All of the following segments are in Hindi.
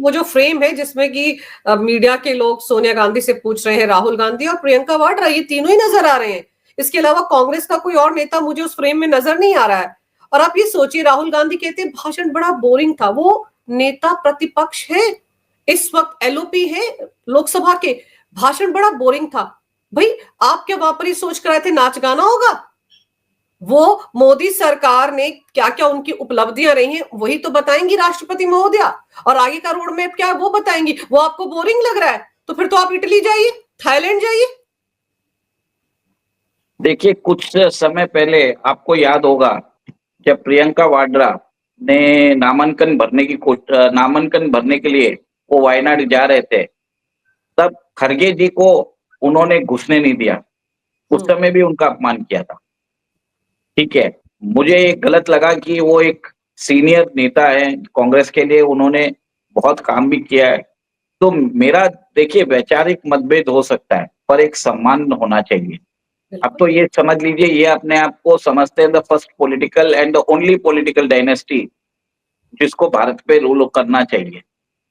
वो जो फ्रेम है जिसमें कि मीडिया के लोग सोनिया गांधी से पूछ रहे हैं, राहुल गांधी और प्रियंका वाड्रा, ये तीनों ही नजर आ रहे हैं। इसके अलावा कांग्रेस का कोई और नेता मुझे उस फ्रेम में नजर नहीं आ रहा है। और आप ये सोचिए, राहुल गांधी कहते हैं भाषण बड़ा बोरिंग था। वो नेता प्रतिपक्ष है, इस वक्त एलओपी है लोकसभा के, भाषण बड़ा बोरिंग था। भाई आप क्या वहां पर ही सोच कर आए थे नाच गाना होगा? वो मोदी सरकार ने क्या क्या उनकी उपलब्धियां रही हैं वही तो बताएंगी राष्ट्रपति महोदया, और आगे का रोड मैप क्या है वो बताएंगी। वो आपको बोरिंग लग रहा है तो फिर तो आप इटली जाइए, थाईलैंड जाइए। देखिए, कुछ समय पहले आपको याद होगा जब प्रियंका वाड्रा ने नामांकन भरने के लिए वो वायनाड जा रहे थे, तब खरगे जी को उन्होंने घुसने नहीं दिया। उस समय भी उनका अपमान किया था। ठीक है, मुझे ये गलत लगा कि वो एक सीनियर नेता है कांग्रेस के लिए, उन्होंने बहुत काम भी किया है। तो मेरा, देखिए, वैचारिक मतभेद हो सकता है पर एक सम्मान होना चाहिए। अब तो ये समझ लीजिए, ये अपने आप को समझते हैं the first political and the only political dynasty जिसको भारत पे रूल करना चाहिए।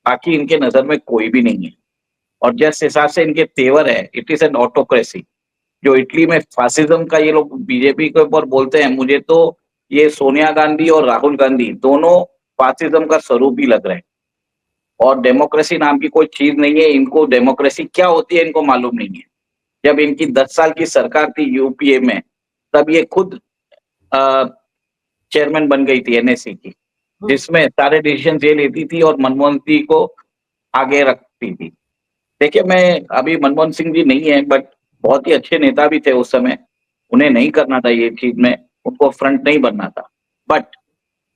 बाकी इनके नजर में कोई भी नहीं है, और जिस हिसाब से इनके तेवर है, इट इज एन ऑटोक्रेसी। जो इटली में फासिज्म का ये लोग बीजेपी के ऊपर बोलते हैं, मुझे तो ये सोनिया गांधी और राहुल गांधी दोनों फासिज्म का स्वरूप ही लग रहे हैं। और डेमोक्रेसी नाम की कोई चीज नहीं है। इनको डेमोक्रेसी क्या होती है इनको मालूम नहीं है। जब इनकी 10 साल की सरकार थी यूपीए में, तब ये खुद चेयरमैन बन गई थी एनएससी की, जिसमें सारे डिसीजन ये लेती थी और मनमोहन सिंह को आगे रखती थी। देखिए, मैं अभी मनमोहन सिंह जी नहीं है, बट बहुत ही अच्छे नेता भी थे उस समय। उन्हें नहीं करना था ये चीज में, उनको फ्रंट नहीं बनना था। बट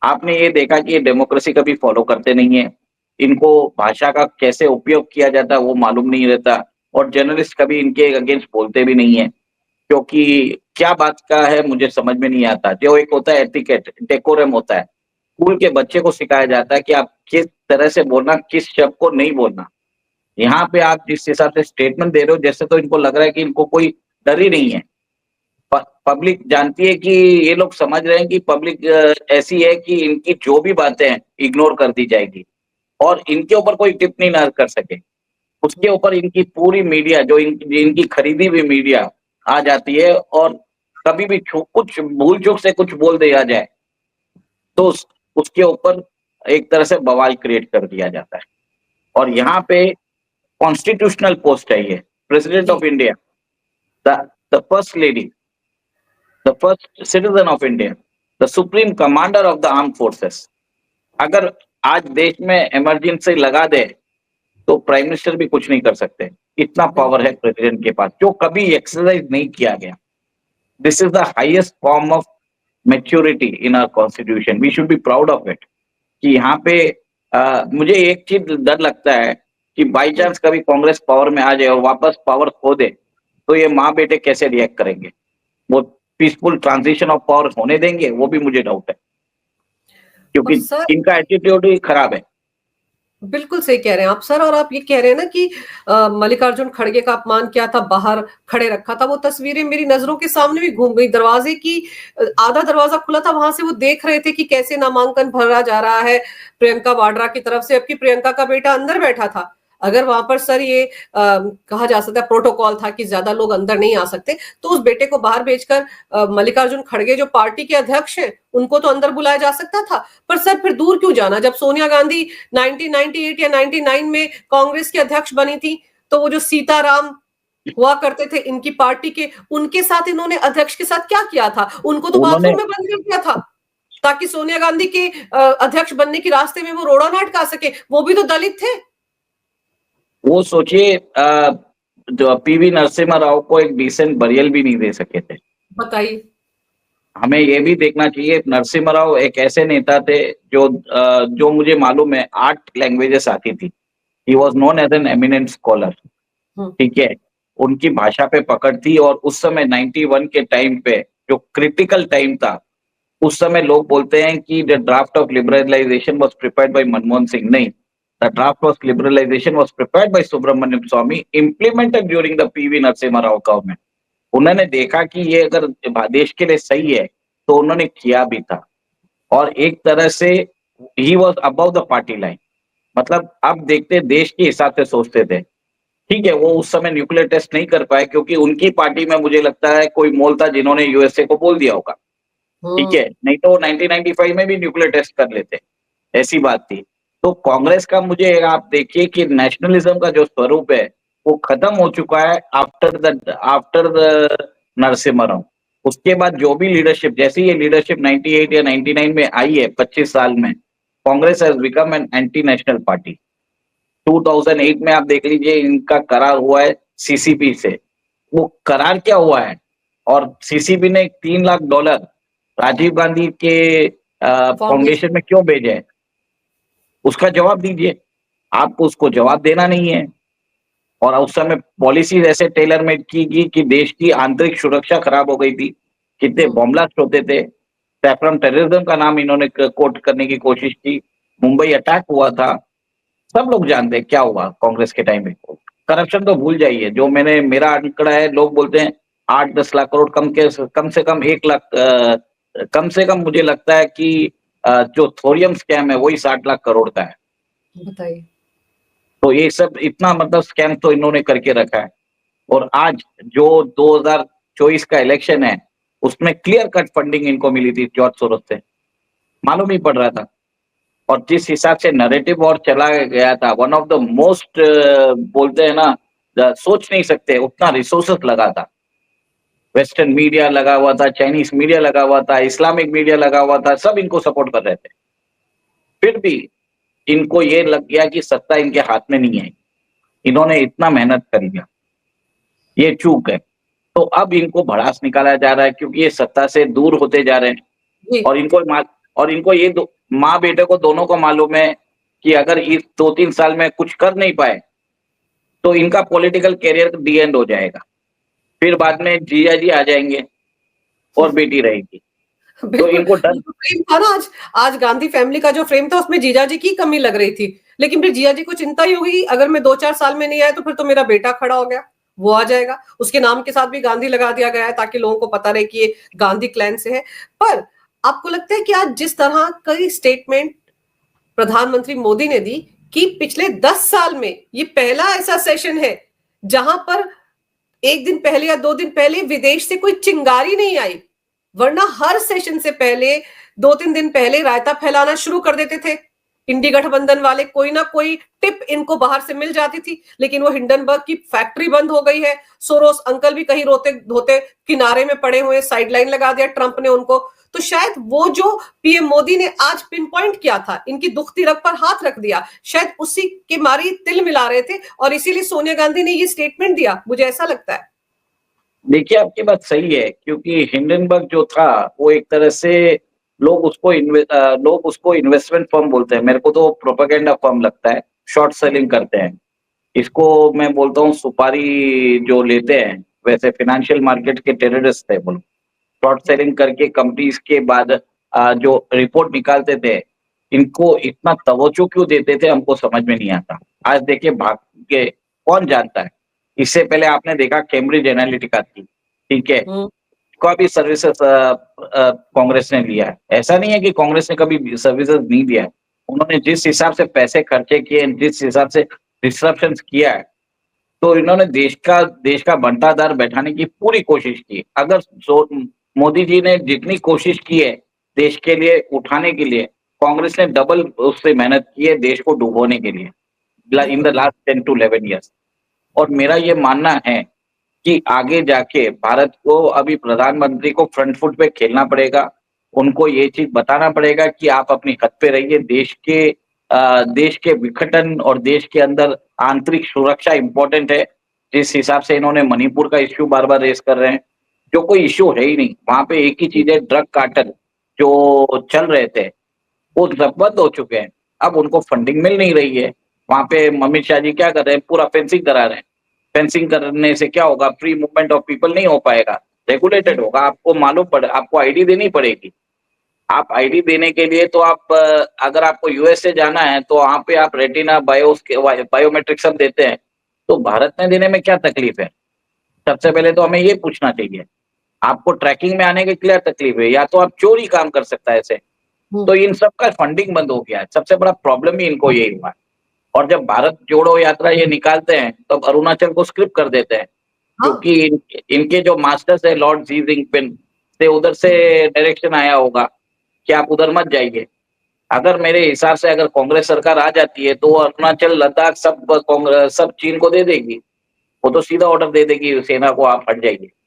आपने ये देखा कि ये डेमोक्रेसी कभी फॉलो करते नहीं है। इनको भाषा का कैसे उपयोग किया जाता है वो मालूम नहीं रहता, और जर्नलिस्ट कभी इनके अगेंस्ट बोलते भी नहीं है, क्योंकि क्या बात का है मुझे समझ में नहीं आता। जो एक होता है एटिकेट, डेकोरम होता है, स्कूल के बच्चे को सिखाया जाता है कि आप किस तरह से बोलना, किस शब्द को नहीं बोलना। यहाँ पे आप जिस हिसाब से स्टेटमेंट दे रहे हो, जैसे तो इनको लग रहा है कि इनको कोई डर ही नहीं है। पब्लिक जानती है कि ये लोग समझ रहे हैं कि पब्लिक ऐसी है कि इनकी जो भी बातें हैं इग्नोर कर दी जाएगी और इनके ऊपर कोई टिप्पणी ना कर सके। उसके ऊपर इनकी पूरी मीडिया, जो इनकी खरीदी हुई मीडिया आ जाती है, और कभी भी कुछ भूल चूक से कुछ बोल दिया जाए तो उसके ऊपर एक तरह से बवाल क्रिएट कर दिया जाता है। और यहाँ पे कॉन्स्टिट्यूशनल पोस्ट है ये, president of India, the first lady, the first citizen of India, the supreme commander of the arm forces. अगर आज देश में इमरजेंसी लगा दे तो प्राइम मिनिस्टर भी कुछ नहीं कर सकते। इतना पावर है प्रेसिडेंट के पास, जो कभी एक्सरसाइज नहीं किया गया। This is the highest form of maturity in our constitution, we should be proud of it. कि यहाँ पे मुझे एक चीज डर लगता है कि बाई चांस कभी कांग्रेस पावर में आ जाए और वापस पावर खो दे, तो ये माँ बेटे कैसे रिएक्ट करेंगे? वो पीसफुल ट्रांजिशन ऑफ पावर होने देंगे? वो भी मुझे डाउट है, क्योंकि इनका एटीट्यूड ही खराब है। बिल्कुल सही कह रहे हैं आप सर। और आप ये कह रहे हैं ना कि मल्लिकार्जुन खड़गे का अपमान किया था, बाहर खड़े रखा था। वो तस्वीरें मेरी नजरों के सामने भी घूम गई। दरवाजे की आधा दरवाजा खुला था, वहां से वो देख रहे थे कि कैसे नामांकन भरा जा रहा है प्रियंका वाड्रा की तरफ से, जबकि प्रियंका का बेटा अंदर बैठा था। अगर वहां पर सर ये कहा जा सकता है प्रोटोकॉल था कि ज्यादा लोग अंदर नहीं आ सकते, तो उस बेटे को बाहर भेजकर मल्लिकार्जुन खड़गे जो पार्टी के अध्यक्ष हैं उनको तो अंदर बुलाया जा सकता था। पर सर फिर दूर क्यों जाना? जब सोनिया गांधी 1998 या 99 में कांग्रेस की अध्यक्ष बनी थी, तो वो जो सीताराम हुआ करते थे इनकी पार्टी के, उनके साथ इन्होंने अध्यक्ष के साथ क्या किया था? उनको तो बाथरूम में बंद कर दिया था ताकि सोनिया गांधी के अध्यक्ष बनने के रास्ते में वो रोड़ा ना अटका सके। वो भी तो दलित थे। वो सोचिए, जो पीवी नरसिम्हा राव को एक डिसेंट बरियल भी नहीं दे सके थे। बताइए। हमें ये भी देखना चाहिए, नरसिम्हा राव एक ऐसे नेता थे जो मुझे मालूम है 8 लैंग्वेजेस आती थी। He was known as an eminent scholar. ठीक है, उनकी भाषा पे पकड़ थी। और उस समय 91 के टाइम पे जो क्रिटिकल टाइम था, उस समय लोग बोलते हैं कि the draft of liberalisation was prepared by Manmohan Singh. नहीं, the draft of liberalisation was prepared by Subramanian Swamy, implemented during the PV Narasimha Rao government. उन्होंने देखा कि ये अगर देश के लिए सही है तो उन्होंने किया भी था। और एक तरह से he was above the party line. मतलब अब देखते देश के हिसाब से सोचते थे। ठीक है, वो उस समय न्यूक्लियर टेस्ट नहीं कर पाए क्योंकि उनकी पार्टी में मुझे लगता है कोई मोल था जिन्होंने यूएसए को बोल दिया होगा। ठीक है, नहीं तो 1995 में भी न्यूक्लियर टेस्ट कर लेते, ऐसी बात थी। तो कांग्रेस का मुझे आप देखिए कि नेशनलिज्म का जो स्वरूप है, वो खत्म हो चुका है आफ्टर द नरसिम्हा राव। उसके बाद जो भी लीडरशिप, जैसे ये लीडरशिप 98 या 99 में आई है 25 साल में, Congress has become an anti national party. 2008 में आप देख लीजिए इनका करार हुआ है सीसीपी से। वो करार क्या हुआ है, और सीसीपी ने $3 लाख राजीव गांधी के फाउंडेशन में क्यों भेजे हैं, उसका जवाब दीजिए। आपको उसको जवाब देना नहीं है। और उस समय पॉलिसीज ऐसे टेलर मेड की गई कि देश की आंतरिक सुरक्षा खराब हो गई थी, कितने बॉम्ब ब्लास्ट होते थे। सैफरन टेररिज्म का नाम इन्होंने कोट करने की कोशिश की, मुंबई अटैक हुआ था, सब लोग जानते हैं क्या हुआ कांग्रेस के टाइम में। करप्शन तो भूल जाइए, जो मेरा आंकड़ा है, लोग बोलते हैं 8-10 लाख करोड़, कम से कम 1 लाख, कम से कम मुझे लगता है कि जो थोरियम स्कैम है वही 60 लाख करोड़ का है। बताइए। तो ये सब इतना मतलब स्कैम तो इन्होंने करके रखा है। और आज जो 2024 का इलेक्शन है, उसमें क्लियर कट फंडिंग इनको मिली थी जॉर्ज सोरोस से, मालूम ही पड़ रहा था। और जिस हिसाब से नैरेटिव और चला गया था, वन ऑफ द मोस्ट, बोलते हैं ना, सोच नहीं सकते उतना रिसोर्सेस लगा था। वेस्टर्न मीडिया लगा हुआ था, चाइनीज मीडिया लगा हुआ था, इस्लामिक मीडिया लगा हुआ था, सब इनको सपोर्ट कर रहे थे। फिर भी इनको ये लग गया कि सत्ता इनके हाथ में नहीं है, इन्होंने इतना मेहनत कर लिया, ये चूक है। तो अब इनको भड़ास निकाला जा रहा है क्योंकि ये सत्ता से दूर होते जा रहे हैं। जी। और इनको ये माँ बेटे को दोनों को मालूम है कि अगर इस 2-3 साल में कुछ कर नहीं पाए तो इनका पॉलिटिकल कैरियर डी एंड हो जाएगा। फिर बाद में जीजा जी आ जाएंगे और बेटी रहेगी। तो बिल्कुल, इनको डर, जो फ्रेम था ना आज गांधी फैमिली का जो फ्रेम था उसमें जीजाजी की कमी लग रही थी, लेकिन फिर जीजाजी को चिंता ही होगी अगर मैं 2-4 साल में नहीं आया तो फिर तो मेरा बेटा खड़ा हो गया, वो आ जाएगा, उसके नाम के साथ भी गांधी लगा दिया गया है ताकि लोगों को पता रहे कि ये गांधी क्लैन से है। पर आपको लगता है कि आज जिस तरह कई स्टेटमेंट प्रधानमंत्री मोदी ने दी कि पिछले 10 साल में ये पहला ऐसा सेशन है जहां पर एक दिन पहले या 2 दिन पहले विदेश से कोई चिंगारी नहीं आई, वरना हर सेशन से पहले 2-3 दिन पहले रायता फैलाना शुरू कर देते थे इंडी गठबंधन वाले, कोई ना कोई टिप इनको बाहर से मिल जाती थी। लेकिन वो हिंडनबर्ग की फैक्ट्री बंद हो गई है, सोरोस अंकल भी कहीं रोते धोते किनारे में पड़े हुए, साइडलाइन लगा दिया ट्रंप ने उनको। तो शायद वो जो पीएम मोदी ने आज पिन पॉइंट किया था, इनकी दुखती रग पर हाथ रख दिया, शायद उसी के मारी तिल मिला रहे थे और इसीलिए सोनिया गांधी ने ये स्टेटमेंट दिया, मुझे ऐसा लगता है। देखिए आपकी बात सही है क्योंकि हिंडनबर्ग जो था वो एक तरह से लोग उसको इन्वेस्टमेंट फर्म बोलते हैं, मेरे को तो प्रोपेगेंडा फर्म लगता है, शॉर्ट सेलिंग करते हैं इसको। मैं बोलता हूँ सुपारी जो लेते हैं, वैसे फाइनेंशियल मार्केट के टेररिस्ट थे बोलो, शॉर्ट सेलिंग करके कंपनीज के बाद जो रिपोर्ट निकालते थे, इनको इतना तवज्जो क्यों देते थे हमको समझ में नहीं आता। आज देखिए भाग के कौन जानता है। इससे पहले आपने देखा कैम्ब्रिज एनालिटिका थी, ठीक है, का भी सर्विसेज कांग्रेस ने लिया है। ऐसा नहीं है कि कांग्रेस ने कभी सर्विसेज नहीं दिया है, उन्होंने जिस हिसाब से पैसे खर्चे किए, जिस हिसाब से डिस्ट्रप्शन किया है, तो इन्होंने देश का बंटाधार बैठाने की पूरी कोशिश की। अगर मोदी जी ने जितनी कोशिश की है देश के लिए उठाने के लिए, कांग्रेस ने डबल उससे मेहनत की है देश को डुबोने के लिए in the last 10 to 11 years. और मेरा ये मानना है कि आगे जाके भारत को अभी प्रधानमंत्री को फ्रंट फुट पे खेलना पड़ेगा, उनको ये चीज बताना पड़ेगा कि आप अपनी हद पे रहिए। देश के विघटन और देश के अंदर आंतरिक सुरक्षा इंपॉर्टेंट है। जिस हिसाब से इन्होंने मणिपुर का इश्यू बार बार रेस कर रहे हैं, जो कोई इश्यू है ही नहीं वहां पे, एक ही चीज है, ड्रग कार्टेल जो चल रहे थे वो जब्त हो चुके हैं, अब उनको फंडिंग मिल नहीं रही है। वहां पे अमित शाह जी क्या कर रहे हैं, पूरा फेंसिंग करा रहे हैं। फेंसिंग करने से क्या होगा, फ्री मूवमेंट ऑफ पीपल नहीं हो पाएगा, रेगुलेटेड होगा। आपको आईडी देनी पड़ेगी। आप आईडी देने के लिए तो आप अगर आपको यूएस से जाना है तो वहां पे आप रेटिना बायोमेट्रिक सब देते हैं, तो भारत में देने में क्या तकलीफ है। सबसे पहले तो हमें ये पूछना चाहिए, आपको ट्रैकिंग में आने की क्या तकलीफ है, या तो आप चोरी काम कर सकता है ऐसे। तो इन सब का फंडिंग बंद हो गया है, सबसे बड़ा प्रॉब्लम ही इनको यही हुआ है। और जब भारत जोड़ो यात्रा ये निकालते हैं तब अरुणाचल को स्क्रिप्ट कर देते हैं, हाँ, क्योंकि इनके जो मास्टर्स है लॉर्ड जी जिनपिंग से उधर से डायरेक्शन आया होगा कि आप उधर मत जाइए। अगर मेरे हिसाब से अगर कांग्रेस सरकार आ जाती है तो अरुणाचल लद्दाख सब कांग्रेस सब चीन को दे देगी। वो तो सीधा ऑर्डर दे देगी सेना को, आप हट जाइए।